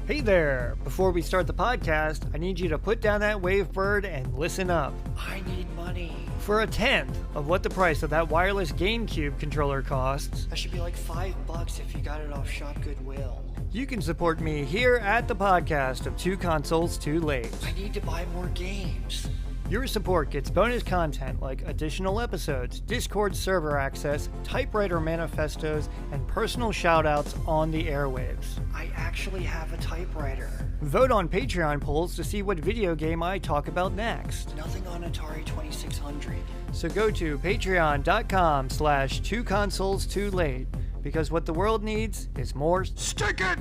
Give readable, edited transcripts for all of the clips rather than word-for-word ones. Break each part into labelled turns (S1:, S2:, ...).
S1: Hey there! Before we start the podcast, I need you to put down that wavebird and listen up.
S2: I need money.
S1: For a tenth of what the price of that wireless GameCube controller costs,
S2: That should be like $5 if you got it off Shop Goodwill.
S1: you can support me here at the podcast of Two Consoles Too Late.
S2: I need to buy more games.
S1: Your support gets bonus content like additional episodes, Discord server access, typewriter manifestos, and personal shoutouts on the airwaves.
S2: I actually have a typewriter.
S1: Vote on Patreon polls to see what video game I talk about next.
S2: Nothing on Atari 2600.
S1: So go to patreon.com/2consoles2late because what the world needs is more
S3: Stick it!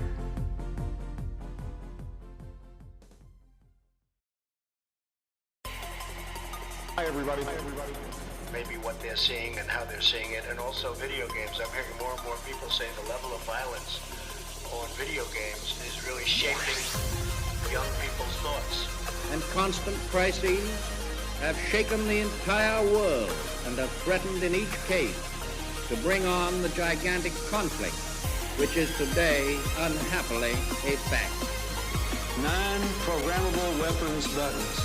S3: Hi, everybody.
S4: Maybe what they're seeing and how they're seeing it, and also video games. I'm hearing more and more people say the level of violence on video games is really shaping young people's thoughts.
S5: And constant crises have shaken the entire world and have threatened in each case to bring on the gigantic conflict which is today, unhappily, a fact.
S6: 9 programmable weapons buttons.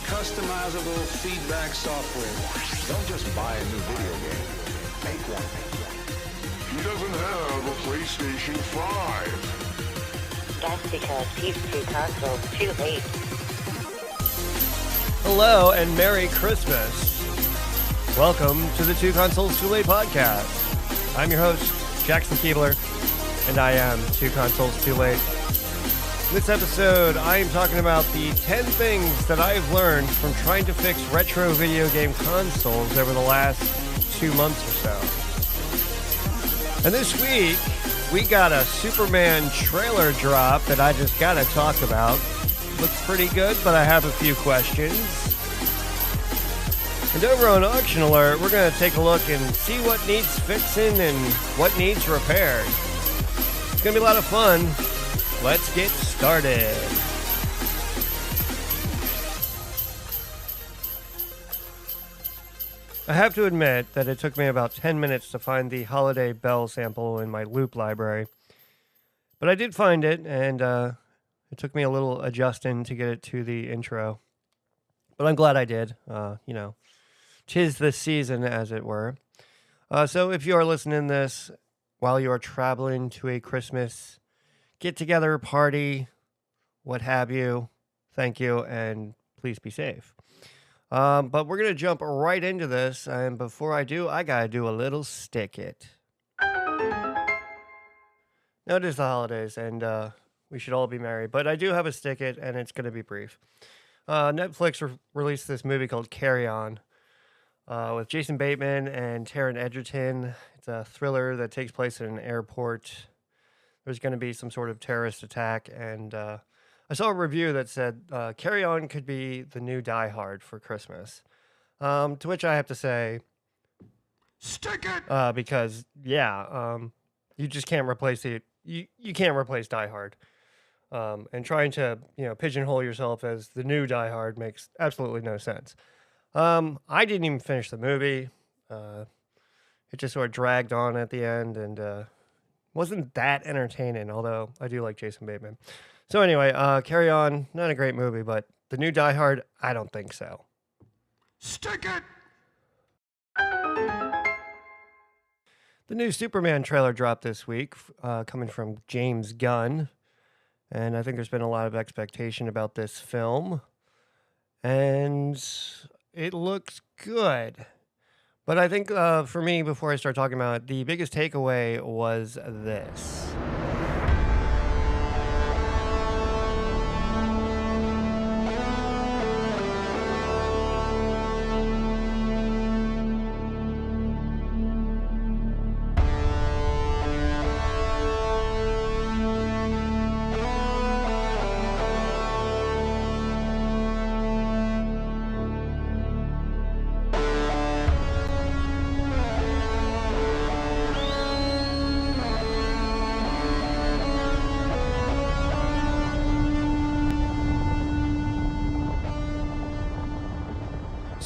S6: Customizable feedback software.
S3: Don't just buy a new video game. Make one. He doesn't have a PlayStation 5.
S7: That's because he's two consoles too late.
S1: Hello and Merry Christmas. Welcome to the Two Consoles Too Late podcast. I'm your host, Jackson Keebler, and I am Two Consoles Too Late. In this episode, I am talking about the 10 things that I've learned from trying to fix retro video game consoles over the last 2 months or so. And this week, we got a Superman trailer drop that I just gotta talk about. Looks pretty good, but I have a few questions. And over on Auction Alert, we're going to take a look and see what needs fixing and what needs repaired. It's going to be a lot of fun. Let's get started. I have to admit that it took me about 10 minutes to find the Holiday Bell sample in my loop library. But I did find it, and it took me a little adjusting to get it to the intro. But I'm glad I did. Tis the season, as it were. So if you are listening to this while you are traveling to a Christmas get-together, party, what have you, thank you, and please be safe. But we're going to jump right into this, and before I do, I got to do a little stick it. Now it is the holidays, and we should all be merry, but I do have a stick it, and it's going to be brief. Netflix released this movie called Carry On with Jason Bateman and Taron Egerton. It's a thriller that takes place in an airport. There's going to be some sort of terrorist attack, and I saw a review that said Carry On could be the new Die Hard for Christmas. To which I have to say,
S3: Stick it!
S1: because you just can't replace it. You can't replace Die Hard. And trying to pigeonhole yourself as the new Die Hard makes absolutely no sense. I didn't even finish the movie. It just sort of dragged on at the end and wasn't that entertaining, although I do like Jason Bateman. So anyway, Carry On, not a great movie, but the new Die Hard, I don't think so.
S3: Stick it!
S1: The new Superman trailer dropped this week, coming from James Gunn. And I think there's been a lot of expectation about this film. And it looks good. But I think for me, before I start talking about it, the biggest takeaway was this.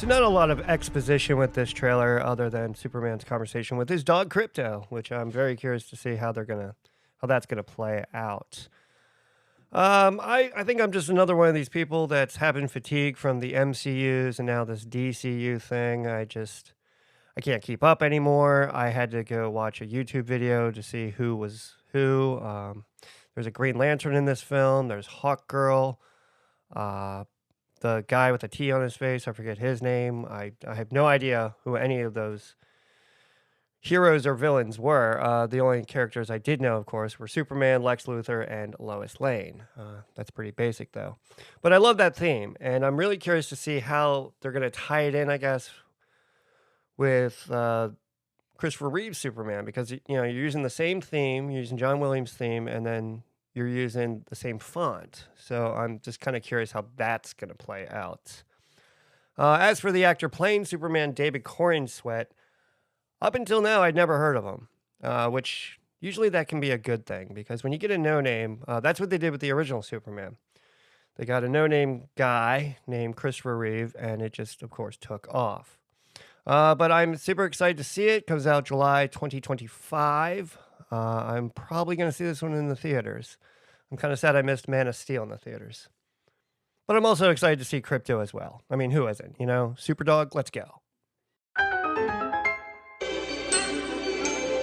S1: So not a lot of exposition with this trailer other than Superman's conversation with his dog Crypto, which I'm very curious to see how they're going to that's going to play out. I think I'm just another one of these people that's having fatigue from the MCUs and now this DCU thing. I can't keep up anymore. I had to go watch a YouTube video to see who was who. There's a Green Lantern in this film. There's Hawkgirl. The guy with a T on his face, I forget his name. I have no idea who any of those heroes or villains were. The only characters I did know, of course, were Superman, Lex Luthor, and Lois Lane. That's pretty basic, though. But I love that theme, and I'm really curious to see how they're going to tie it in, I guess, with Christopher Reeve's Superman, because you're using the same theme, you're using John Williams' theme, and then you're using the same font. So I'm just kind of curious how that's going to play out. As for the actor playing Superman, David Corenswet, up until now, I'd never heard of him, which usually that can be a good thing, because when you get a no-name, that's what they did with the original Superman. They got a no-name guy named Christopher Reeve, and it just, of course, took off. But I'm super excited to see it. Comes out July 2025. I'm probably going to see this one in the theaters. I'm kind of sad I missed Man of Steel in the theaters. But I'm also excited to see Crypto as well. I mean, who isn't? Superdog, let's go.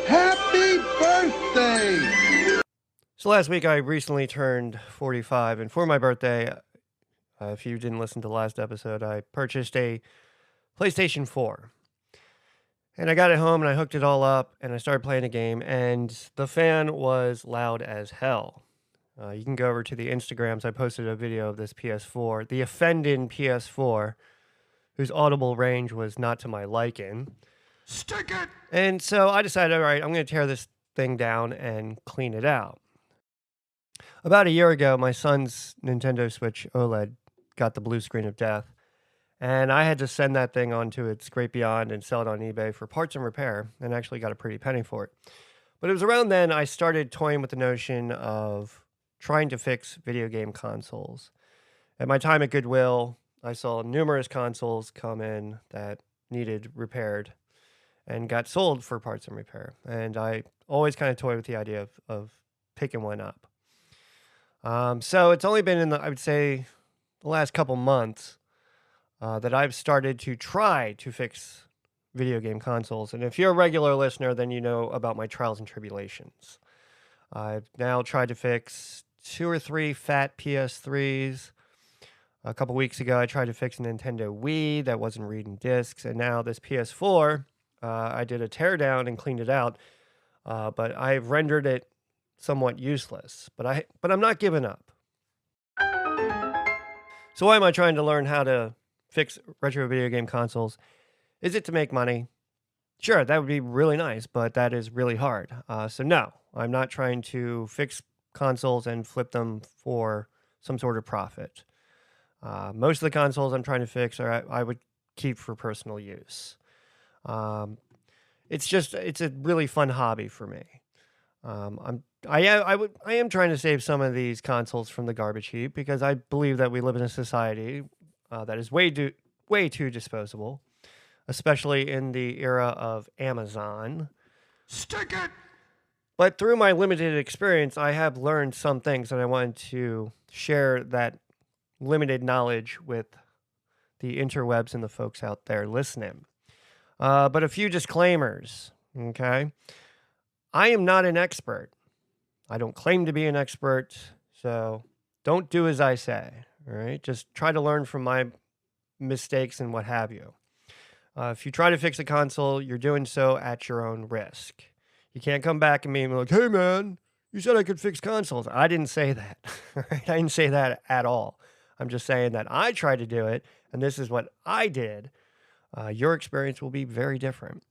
S8: Happy birthday!
S1: So last week I recently turned 45, and for my birthday, if you didn't listen to the last episode, I purchased a PlayStation 4. And I got it home and I hooked it all up and I started playing a game, and the fan was loud as hell. You can go over to the Instagrams. I posted a video of this PS4, the offending PS4, whose audible range was not to my liking.
S3: Stick it!
S1: And so I decided, all right, I'm going to tear this thing down and clean it out. About a year ago, my son's Nintendo Switch OLED got the blue screen of death, and I had to send that thing onto its Great Beyond and sell it on eBay for parts and repair, and actually got a pretty penny for it. But it was around then I started toying with the notion of trying to fix video game consoles. At my time at Goodwill, I saw numerous consoles come in that needed repaired and got sold for parts and repair. And I always kind of toyed with the idea of picking one up. So it's only been I would say, the last couple months that I've started to try to fix video game consoles. And if you're a regular listener, then you know about my trials and tribulations. I've now tried to fix 2 or 3 fat PS3s. A couple weeks ago, I tried to fix a Nintendo Wii that wasn't reading discs. And now this PS4, I did a teardown and cleaned it out, but I've rendered it somewhat useless. But I'm not giving up. So why am I trying to learn how to fix retro video game consoles? Is it to make money? Sure, that would be really nice, but that is really hard. So no, I'm not trying to fix consoles and flip them for some sort of profit. Most of the consoles I'm trying to fix I would keep for personal use. It's a really fun hobby for me. I am trying to save some of these consoles from the garbage heap, because I believe that we live in a society that is way too disposable, especially in the era of Amazon.
S3: Stick it!
S1: But through my limited experience, I have learned some things, and I wanted to share that limited knowledge with the interwebs and the folks out there listening. But a few disclaimers, okay? I am not an expert. I don't claim to be an expert, so don't do as I say, all right? Just try to learn from my mistakes and what have you. If you try to fix a console, you're doing so at your own risk. You can't come back and be like, hey, man, you said I could fix consoles. I didn't say that. I didn't say that at all. I'm just saying that I tried to do it, and this is what I did. Your experience will be very different.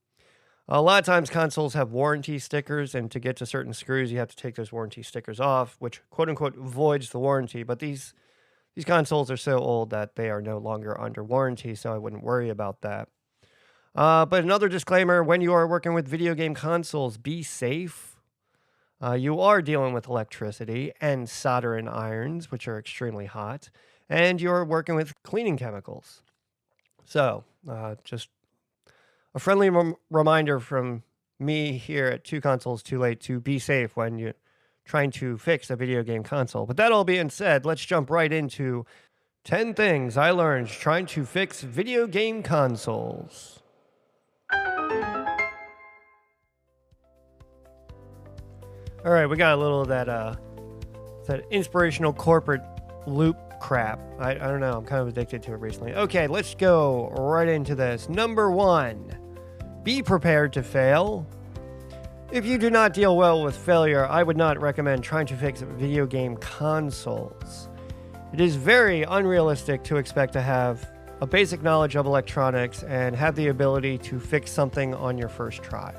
S1: A lot of times consoles have warranty stickers, and to get to certain screws, you have to take those warranty stickers off, which quote-unquote voids the warranty. But these consoles are so old that they are no longer under warranty, so I wouldn't worry about that. But another disclaimer, when you are working with video game consoles, be safe. You are dealing with electricity and soldering irons, which are extremely hot, and you're working with cleaning chemicals. So, just a friendly reminder from me here at Two Consoles Too Late to be safe when you trying to fix a video game console. But that all being said, let's jump right into 10 things I learned trying to fix video game consoles. All right, we got a little of that inspirational corporate loop crap. I don't know. I'm kind of addicted to it recently. Okay, let's go right into this. Number 1, be prepared to fail. If you do not deal well with failure, I would not recommend trying to fix video game consoles. It is very unrealistic to expect to have a basic knowledge of electronics and have the ability to fix something on your first try.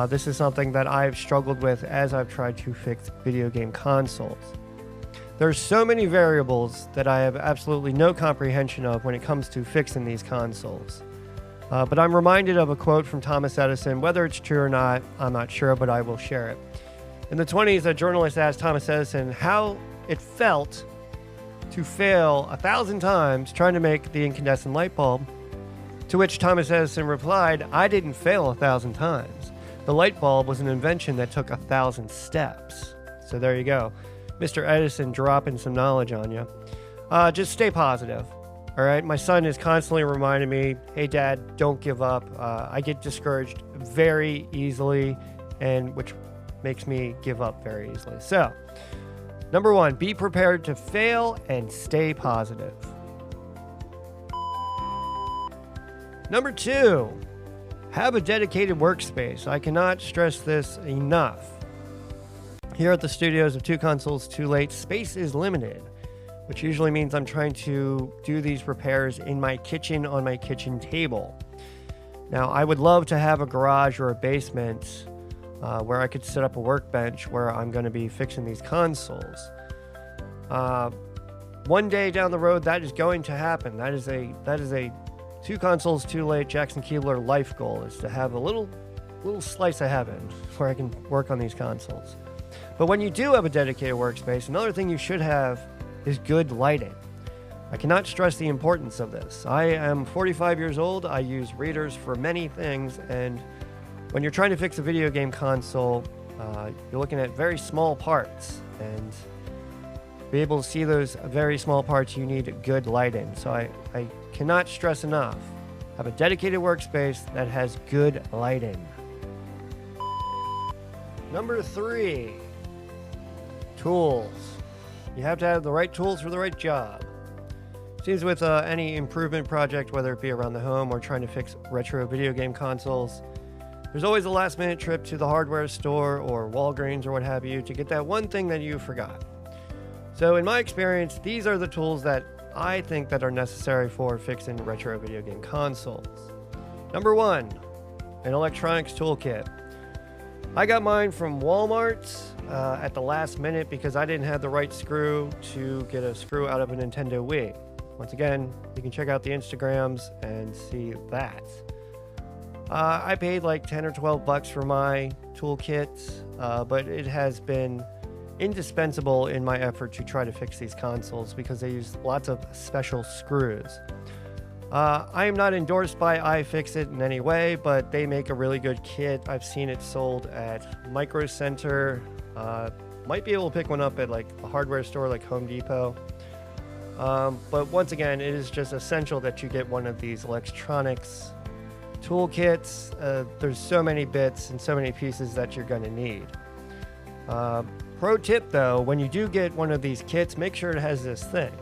S1: This is something that I've struggled with as I've tried to fix video game consoles. There's so many variables that I have absolutely no comprehension of when it comes to fixing these consoles. But I'm reminded of a quote from Thomas Edison. Whether it's true or not, I'm not sure, but I will share it. In the 1920s, a journalist asked Thomas Edison how it felt to fail 1,000 times trying to make the incandescent light bulb, to which Thomas Edison replied, "I didn't fail 1,000 times. The light bulb was an invention that took 1,000 steps." So there you go. Mr. Edison dropping some knowledge on you. Just stay positive. All right. My son is constantly reminding me, "Hey, Dad, don't give up." I get discouraged very easily, and which makes me give up very easily. So, number 1, be prepared to fail and stay positive. Number 2, have a dedicated workspace. I cannot stress this enough. Here at the studios of Two Consoles Too Late, space is limited, which usually means I'm trying to do these repairs in my kitchen on my kitchen table. Now, I would love to have a garage or a basement where I could set up a workbench where I'm going to be fixing these consoles. One day down the road, that is going to happen. That is a Two Consoles Too Late Jackson Keebler life goal, is to have a little slice of heaven where I can work on these consoles. But when you do have a dedicated workspace, another thing you should have is good lighting. I cannot stress the importance of this. I am 45 years old. I use readers for many things, and when you're trying to fix a video game console, you're looking at very small parts, and to be able to see those very small parts, you need good lighting. So I cannot stress enough, have a dedicated workspace that has good lighting. Number 3, tools. You have to have the right tools for the right job. Seems with any improvement project, whether it be around the home or trying to fix retro video game consoles, there's always a last minute trip to the hardware store or Walgreens or what have you to get that one thing that you forgot. So in my experience, these are the tools that I think that are necessary for fixing retro video game consoles. Number 1, an electronics toolkit. I got mine from Walmart at the last minute because I didn't have the right screw to get a screw out of a Nintendo Wii. Once again, you can check out the Instagrams and see that. I paid like 10 or 12 bucks for my toolkit, but it has been indispensable in my effort to try to fix these consoles because they use lots of special screws. I am not endorsed by iFixit in any way, but they make a really good kit. I've seen it sold at Micro Center. Might be able to pick one up at like a hardware store like Home Depot. But once again, it is just essential that you get one of these electronics toolkits. There's so many bits and so many pieces that you're going to need. Pro tip though, when you do get one of these kits, make sure it has this thing.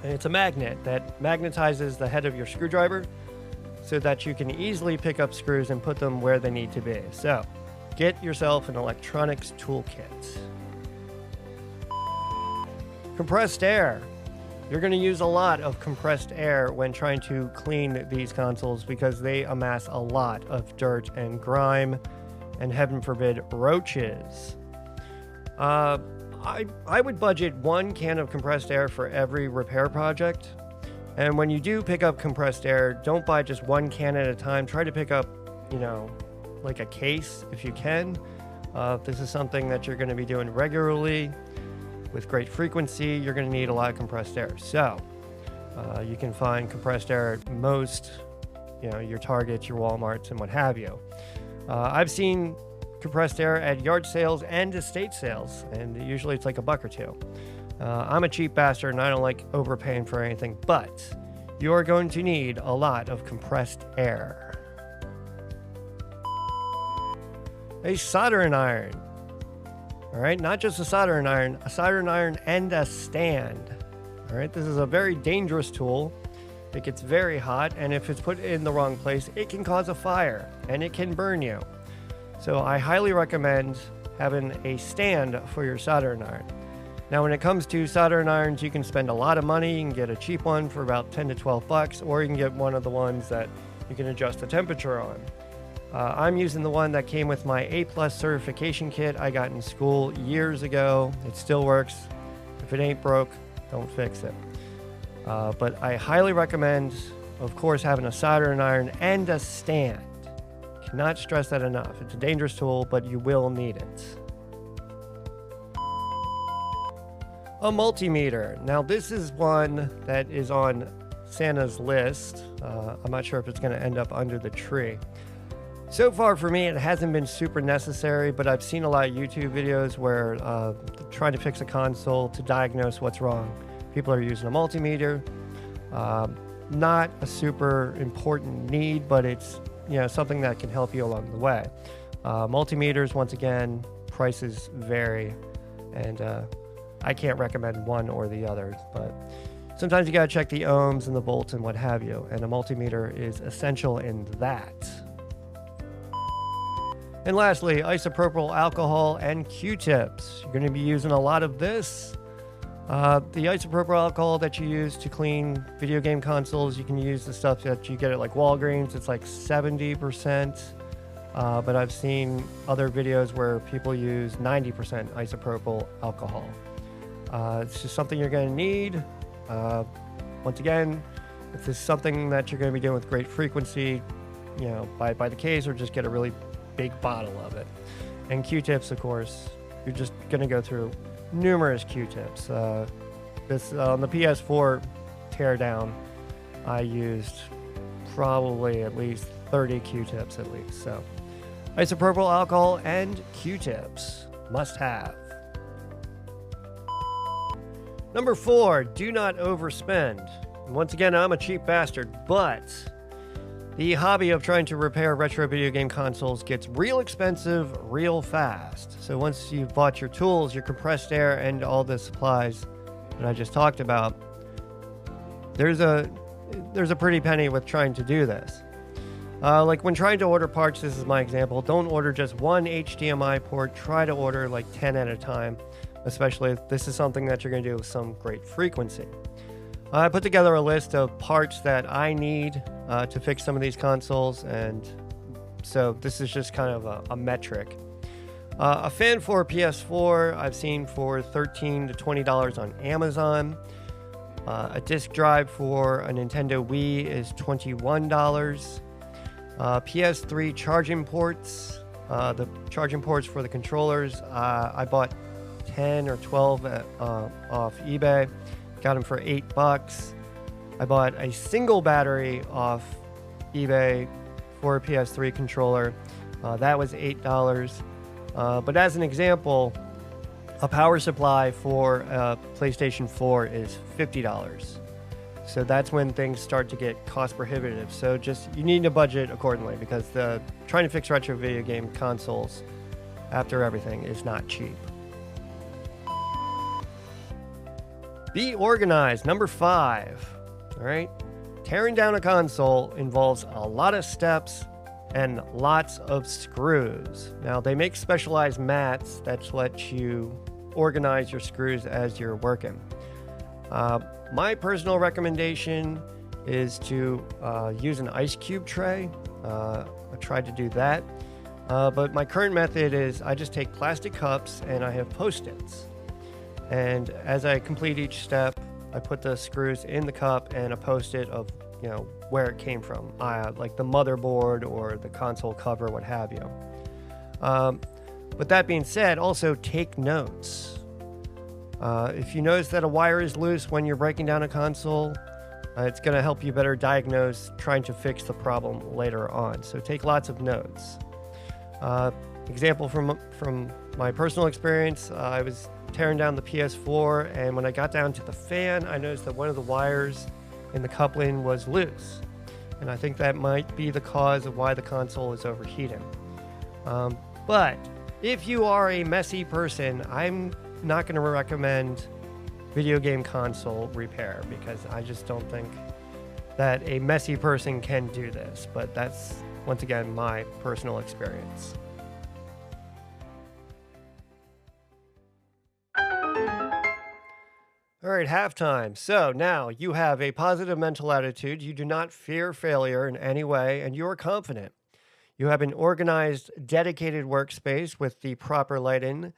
S1: And it's a magnet that magnetizes the head of your screwdriver so that you can easily pick up screws and put them where they need to be. So, get yourself an electronics toolkit. Compressed air. You're going to use a lot of compressed air when trying to clean these consoles because they amass a lot of dirt and grime and, heaven forbid, roaches. I would budget 1 can of compressed air for every repair project. And when you do pick up compressed air, don't buy just 1 can at a time. Try to pick up, like a case if you can. If this is something that you're going to be doing regularly with great frequency, you're going to need a lot of compressed air. So you can find compressed air at most, your Targets, your Walmarts, and what have you. I've seen compressed air at yard sales and estate sales, and usually it's like $1 or $2. I'm a cheap bastard and I don't like overpaying for anything, but you are going to need a lot of compressed air. A soldering iron. All right, not just a soldering iron and a stand. All right, this is a very dangerous tool. It gets very hot, and if it's put in the wrong place, it can cause a fire and it can burn you. So I highly recommend having a stand for your soldering iron. Now, when it comes to soldering irons, you can spend a lot of money. You can get a cheap one for about 10 to 12 bucks, or you can get one of the ones that you can adjust the temperature on. I'm using the one that came with my A+ certification kit I got in school years ago. It still works. If it ain't broke, don't fix it. But I highly recommend, of course, having a soldering iron and a stand. Cannot stress that enough. It's a dangerous tool, but you will need it. A multimeter. Now, this is one that is on Santa's list. I'm not sure if it's going to end up under the tree. So far for me, it hasn't been super necessary, but I've seen a lot of YouTube videos where trying to fix a console to diagnose what's wrong. People are using a multimeter. Not a super important need, but it's something that can help you along the way. Multimeters, once again, prices vary, and I can't recommend one or the other, but sometimes you got to check the ohms and the volts and what have you, and a multimeter is essential in that. And lastly, isopropyl alcohol and Q-tips. You're going to be using a lot of this. The isopropyl alcohol that you use to clean video game consoles, you can use the stuff that you get at like Walgreens. It's like 70%. But I've seen other videos where people use 90% isopropyl alcohol. It's just something you're going to need. Once again, if this is something that you're going to be doing with great frequency, buy the case or just get a really big bottle of it. And Q-tips, of course, you're just going to go through numerous Q-tips. This on the PS4 teardown, I used probably at least 30 Q-tips at least. So isopropyl alcohol and Q-tips, must have. Number 4, do not overspend. And once again, I'm a cheap bastard, but the hobby of trying to repair retro video game consoles gets real expensive real fast. So once you've bought your tools, your compressed air, and all the supplies that I just talked about, there's a pretty penny with trying to do this. Like when trying to order parts, this is my example, don't order just one HDMI port, try to order like 10 at a time, especially if this is something that you're going to do with some great frequency. I put together a list of parts that I need to fix some of these consoles, and so this is just kind of a metric. A fan for a PS4 I've seen for $13 to $20 on Amazon. A disc drive for a Nintendo Wii is $21. PS3 charging ports, the charging ports for the controllers, I bought 10 or 12 off eBay. Got them for $8. I bought a single battery off eBay for a PS3 controller. That was $8. But as an example, a power supply for a PlayStation 4 is $50. So that's when things start to get cost prohibitive. So just you need to budget accordingly, because trying to fix retro video game consoles after everything is not cheap. Be organized. Number 5. All right. Tearing down a console involves a lot of steps and lots of screws. Now, they make specialized mats that let you organize your screws as you're working. My personal recommendation is to use an ice cube tray. I tried to do that. But my current method is I just take plastic cups and I have Post-its. And as I complete each step, I put the screws in the cup and a Post-it of, where it came from, like the motherboard or the console cover, what have you. But that being said, also take notes. If you notice that a wire is loose when you're breaking down a console, it's going to help you better diagnose trying to fix the problem later on. So take lots of notes. Example from my personal experience, I was tearing down the PS4, and when I got down to the fan, I noticed that one of the wires in the coupling was loose. And I think that might be the cause of why the console is overheating. But if you are a messy person, I'm not going to recommend video game console repair, because I just don't think that a messy person can do this. But that's, once again, my personal experience. All right, halftime. So now you have a positive mental attitude. You do not fear failure in any way, and you are confident. You have an organized, dedicated workspace with the proper lighting.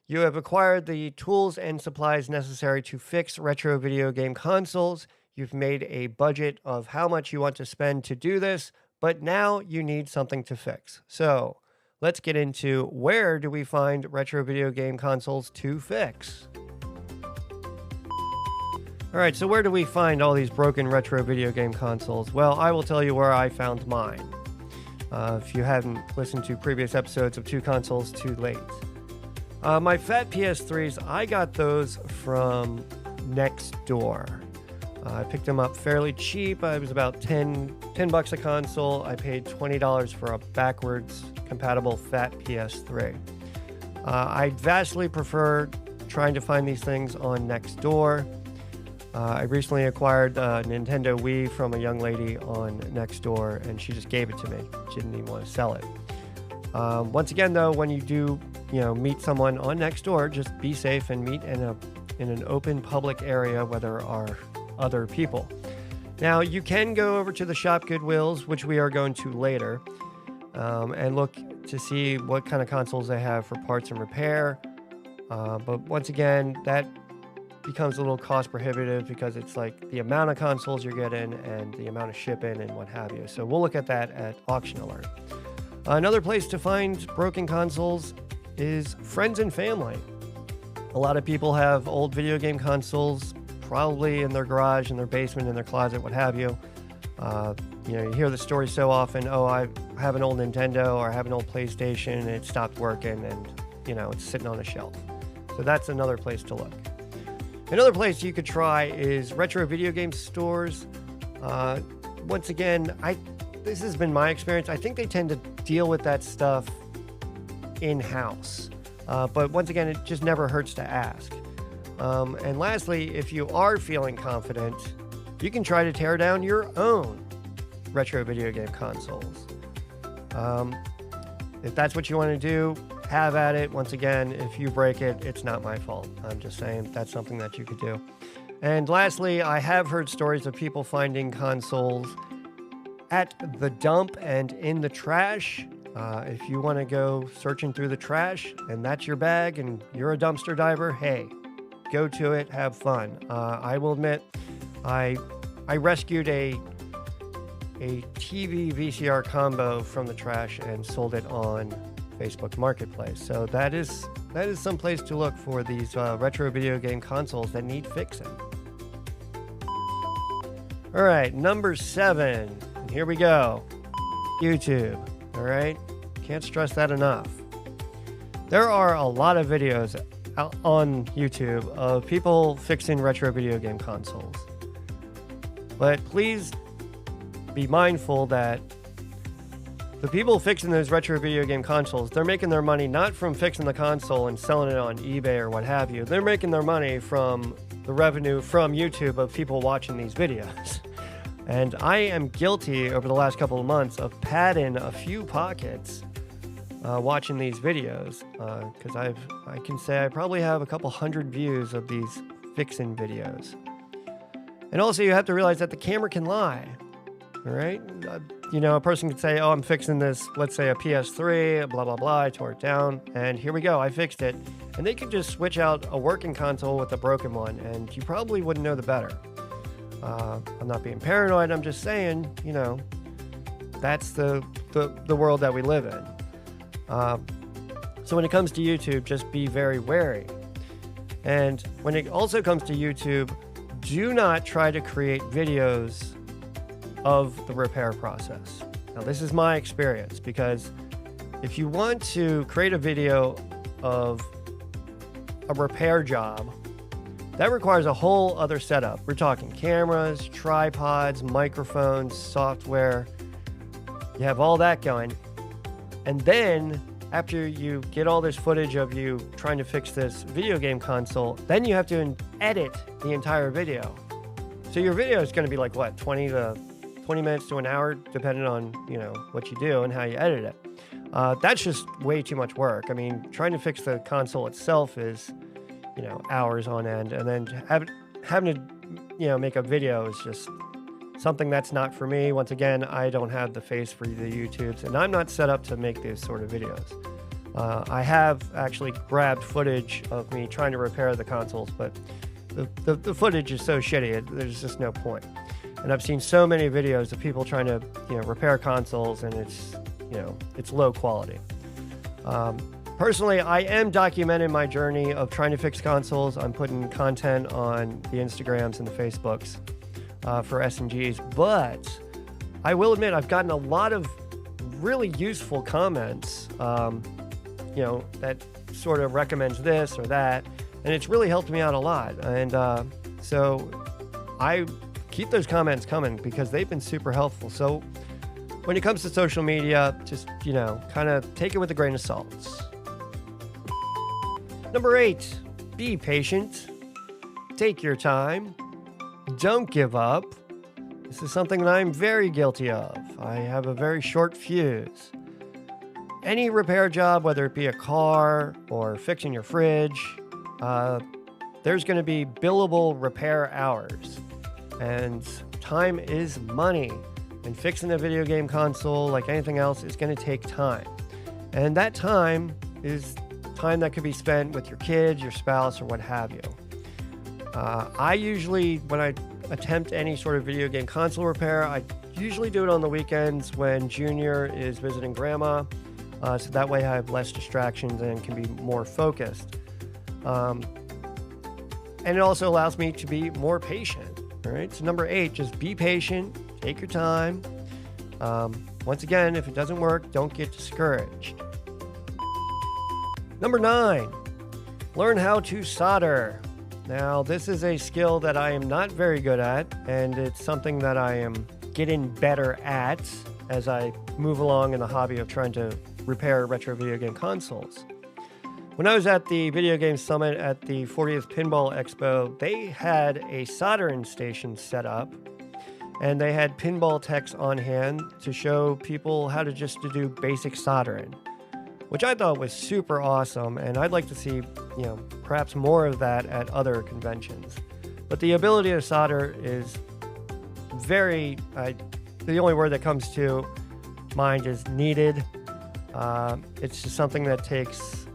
S1: You have acquired the tools and supplies necessary to fix retro video game consoles. You've made a budget of how much you want to spend to do this, but now you need something to fix. So let's get into, where do we find retro video game consoles to fix? All right, so where do we find all these broken retro video game consoles? Well, I will tell you where I found mine. If you haven't listened to previous episodes of Two Consoles Too Late. My fat PS3s, I got those from Nextdoor. I picked them up fairly cheap. It was about $10 a console. I paid $20 for a backwards compatible fat PS3. I vastly prefer trying to find these things on Nextdoor. I recently acquired a Nintendo Wii from a young lady on Nextdoor, and she just gave it to me. She didn't even want to sell it. Once again, though, when you do, meet someone on Nextdoor, just be safe and meet in an open public area where there are other people. Now, you can go over to the shop Goodwills, which we are going to later, and look to see what kind of consoles they have for parts and repair. But once again, that becomes a little cost prohibitive, because it's like the amount of consoles you're getting and the amount of shipping and what have you. So we'll look at that at Auction Alert. Another place to find broken consoles is friends and family. A lot of people have old video game consoles, probably in their garage, in their basement, in their closet, what have you. You hear the story so often, oh, I have an old Nintendo, or I have an old PlayStation and it stopped working, and it's sitting on a shelf. So that's another place to look. Another place you could try is retro video game stores. Once again, this has been my experience. I think they tend to deal with that stuff in-house. But once again, it just never hurts to ask. And lastly, if you are feeling confident, you can try to tear down your own retro video game consoles. If that's what you want to do, have at it. Once again, if you break it, it's not my fault. I'm just saying that's something that you could do. And lastly, I have heard stories of people finding consoles at the dump and in the trash. If you want to go searching through the trash and that's your bag and you're a dumpster diver, hey, go to it, have fun. I will admit, I rescued a TV VCR combo from the trash and sold it on Facebook Marketplace. So that is some place to look for these retro video game consoles that need fixing. All right, number 7. And here we go. YouTube. All right, can't stress that enough. There are a lot of videos out on YouTube of people fixing retro video game consoles. But please be mindful that the people fixing those retro video game consoles, they're making their money not from fixing the console and selling it on eBay or what have you. They're making their money from the revenue from YouTube of people watching these videos. And I am guilty over the last couple of months of padding a few pockets watching these videos, because I can say I probably have a couple hundred views of these fixing videos. And also, you have to realize that the camera can lie. All right? A person could say, oh, I'm fixing this, let's say a PS3, blah, blah, blah, I tore it down, and here we go, I fixed it. And they could just switch out a working console with a broken one, and you probably wouldn't know the better. I'm not being paranoid, I'm just saying, that's the world that we live in. So when it comes to YouTube, just be very wary. And when it also comes to YouTube, do not try to create videos of the repair process. Now, this is my experience, because if you want to create a video of a repair job, that requires a whole other setup. We're talking cameras, tripods, microphones, software. You have all that going. And then after you get all this footage of you trying to fix this video game console, then you have to edit the entire video. So your video is going to be like, what, 20 minutes to an hour, depending on, what you do and how you edit it. That's just way too much work. I mean, trying to fix the console itself is, hours on end. And then having to, make a video is just something that's not for me. Once again, I don't have the face for the YouTubes, and I'm not set up to make these sort of videos. I have actually grabbed footage of me trying to repair the consoles, but the footage is so shitty, there's just no point. And I've seen so many videos of people trying to, repair consoles, and it's low quality. Personally, I am documenting my journey of trying to fix consoles. I'm putting content on the Instagrams and the Facebooks for SNGs, but I will admit I've gotten a lot of really useful comments, that sort of recommends this or that, and it's really helped me out a lot. And so I keep those comments coming because they've been super helpful. So when it comes to social media, just, kind of take it with a grain of salt. Number 8, be patient. Take your time. Don't give up. This is something that I'm very guilty of. I have a very short fuse. Any repair job, whether it be a car or fixing your fridge, there's going to be billable repair hours. And time is money. And fixing a video game console, like anything else, is going to take time. And that time is time that could be spent with your kids, your spouse, or what have you. I usually, when I attempt any sort of video game console repair, I usually do it on the weekends when Junior is visiting grandma, so that way I have less distractions and can be more focused. And it also allows me to be more patient. All right, so number 8, just be patient, take your time. Once again, if it doesn't work, don't get discouraged. Number 9, learn how to solder. Now, this is a skill that I am not very good at, and it's something that I am getting better at as I move along in the hobby of trying to repair retro video game consoles. When I was at the Video Game Summit at the 40th Pinball Expo, they had a soldering station set up, and they had pinball techs on hand to show people how to do basic soldering, which I thought was super awesome, and I'd like to see, perhaps more of that at other conventions. But the ability to solder is very, the only word that comes to mind is needed. It's just something that takes,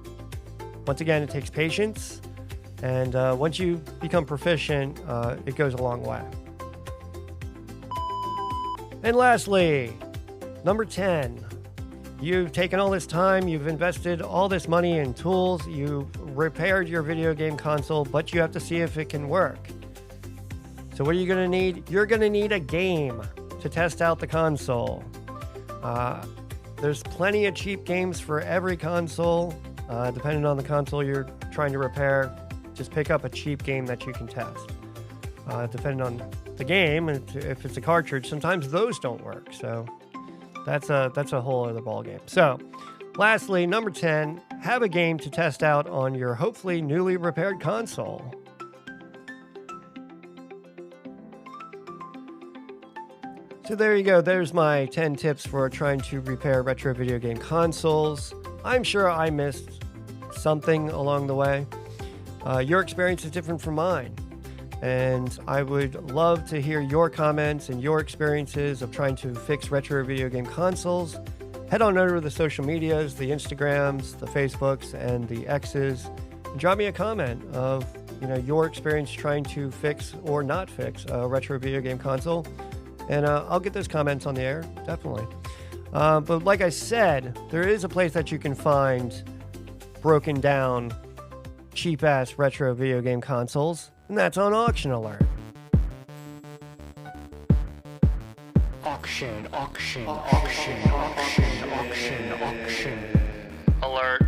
S1: once again, it takes patience, and once you become proficient, it goes a long way. And lastly, number 10. You've taken all this time, you've invested all this money in tools, you've repaired your video game console, but you have to see if it can work. So what are you going to need? You're going to need a game to test out the console. There's plenty of cheap games for every console. Depending on the console you're trying to repair, just pick up a cheap game that you can test. Depending on the game, if it's a cartridge, sometimes those don't work. So that's a whole other ballgame. So, lastly, number 10, have a game to test out on your hopefully newly repaired console. So there you go. There's my 10 tips for trying to repair retro video game consoles. I'm sure I missed something along the way. Your experience is different from mine. And I would love to hear your comments and your experiences of trying to fix retro video game consoles. Head on over to the social medias, the Instagrams, the Facebooks, and the X's, and drop me a comment of your experience trying to fix or not fix a retro video game console. And I'll get those comments on the air, definitely. But like I said, there is a place that you can find broken down, cheap-ass retro video game consoles, and that's on Auction Alert.
S2: Auction, auction, auction, auction, auction, auction.
S1: alert.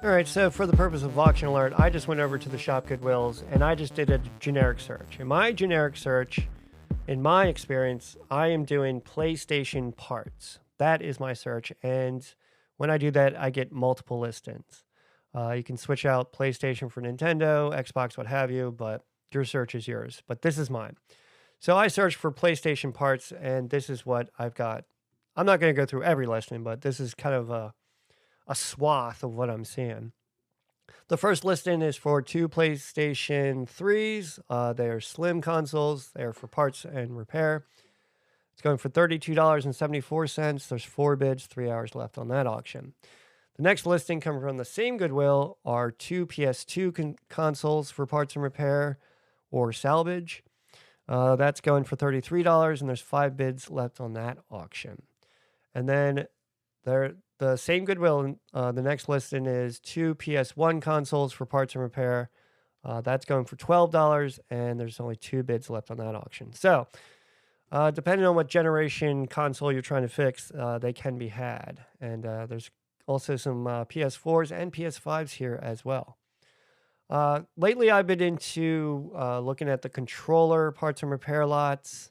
S1: All right, so for the purpose of auction alert, I just went over to the Shop Goodwills and I just did a generic search. In my generic search, in my experience, I am doing PlayStation parts. That is my search. And when I do that, I get multiple listings. You can switch out PlayStation for Nintendo, Xbox, what have you, but your search is yours. But this is mine. So I searched for PlayStation parts, and this is what I've got. I'm not going to go through every listing, but this is kind of a swath of what I'm seeing. The first listing is for 2 PlayStation 3s. They are slim consoles. They are for parts and repair. It's going for $32.74. There's 4 bids, 3 hours left on that auction. The next listing coming from the same Goodwill are 2 PS2 consoles for parts and repair or salvage. That's going for $33, and there's 5 bids left on that auction. And then the same Goodwill, the next listing is 2 PS1 consoles for parts and repair. That's going for $12, and there's only 2 bids left on that auction. So, depending on what generation console you're trying to fix, they can be had. And there's also some PS4s and PS5s here as well. Lately, I've been into looking at the controller parts and repair lots.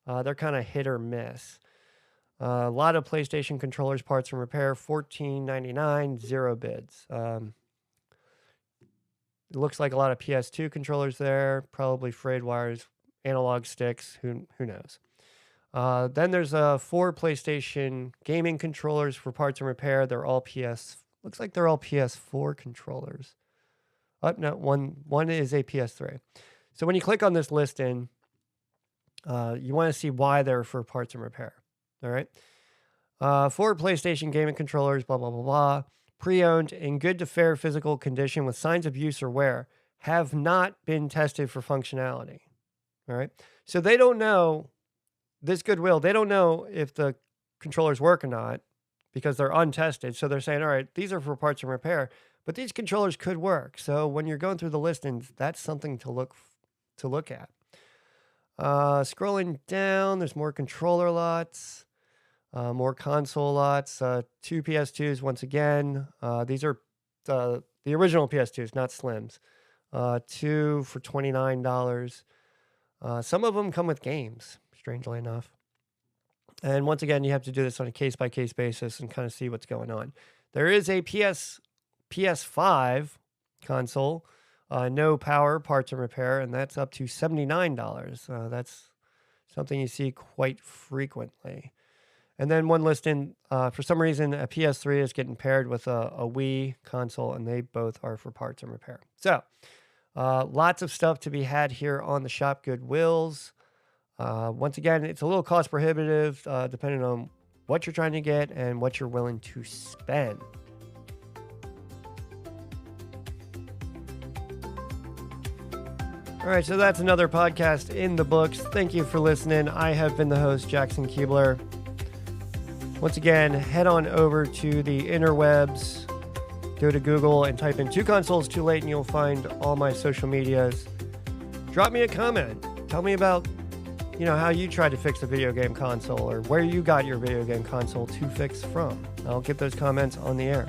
S1: They're kind of hit or miss. A lot of PlayStation controllers, parts and repair, $14.99, 0 bids. It looks like a lot of PS2 controllers there, probably frayed wires, analog sticks, who knows. Then there's 4 PlayStation gaming controllers for parts and repair. They're all looks like they're all PS4 controllers. No, one is a PS3. So when you click on this listing, you want to see why they're for parts and repair. All right. 4 PlayStation gaming controllers, blah, blah, blah, blah. Pre-owned, in good to fair physical condition with signs of use or wear, have not been tested for functionality. All right. So they don't know, this Goodwill, they don't know if the controllers work or not because they're untested. So they're saying, all right, these are for parts and repair, but these controllers could work. So when you're going through the listings, that's something to look at. Scrolling down, there's more controller lots. More console lots, 2 PS2s once again. These are the original PS2s, not Slims. 2 for $29. Some of them come with games, strangely enough. And once again, you have to do this on a case-by-case basis and kind of see what's going on. There is a PS5 console, no power, parts and repair, and that's up to $79. That's something you see quite frequently. And then one listing, for some reason, a PS3 is getting paired with a Wii console, and they both are for parts and repair. So, lots of stuff to be had here on the Shop Goodwills. Once again, it's a little cost prohibitive, depending on what you're trying to get and what you're willing to spend. All right, so that's another podcast in the books. Thank you for listening. I have been the host, Jackson Keebler. Once again, head on over to the interwebs, go to Google and type in 2 Consoles Too Late and you'll find all my social medias. Drop me a comment. Tell me about, how you tried to fix a video game console or where you got your video game console to fix from. I'll get those comments on the air.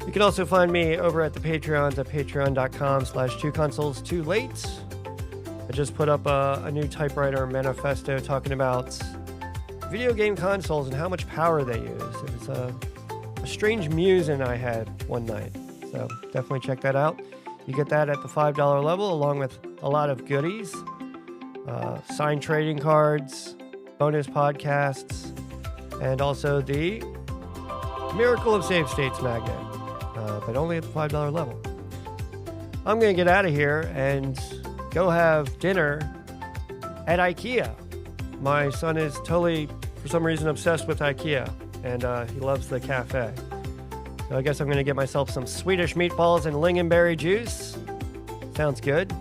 S1: You can also find me over at the Patreons at patreon.com/2consoles2late. I just put up a new typewriter manifesto talking about video game consoles and how much power they use. It was a strange musing I had one night. So definitely check that out. You get that at the $5 level along with a lot of goodies, signed trading cards, bonus podcasts, and also the Miracle of Save States magnet, but only at the $5 level. I'm going to get out of here and go have dinner at IKEA. My son is totally, for some reason, obsessed with IKEA, and he loves the cafe. So I guess I'm going to get myself some Swedish meatballs and lingonberry juice. Sounds good.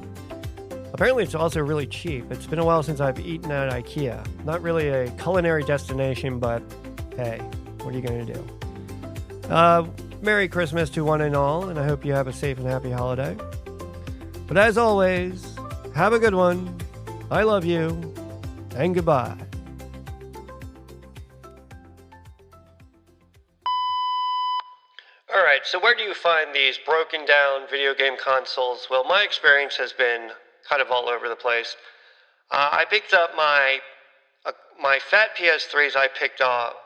S1: Apparently, it's also really cheap. It's been a while since I've eaten at IKEA. Not really a culinary destination, but hey, what are you going to do? Merry Christmas to one and all, and I hope you have a safe and happy holiday. But as always, have a good one. I love you. And goodbye. so where do you find these broken down video game consoles? Well, my experience has been kind of all over the place. I picked up my fat PS3s. I picked up.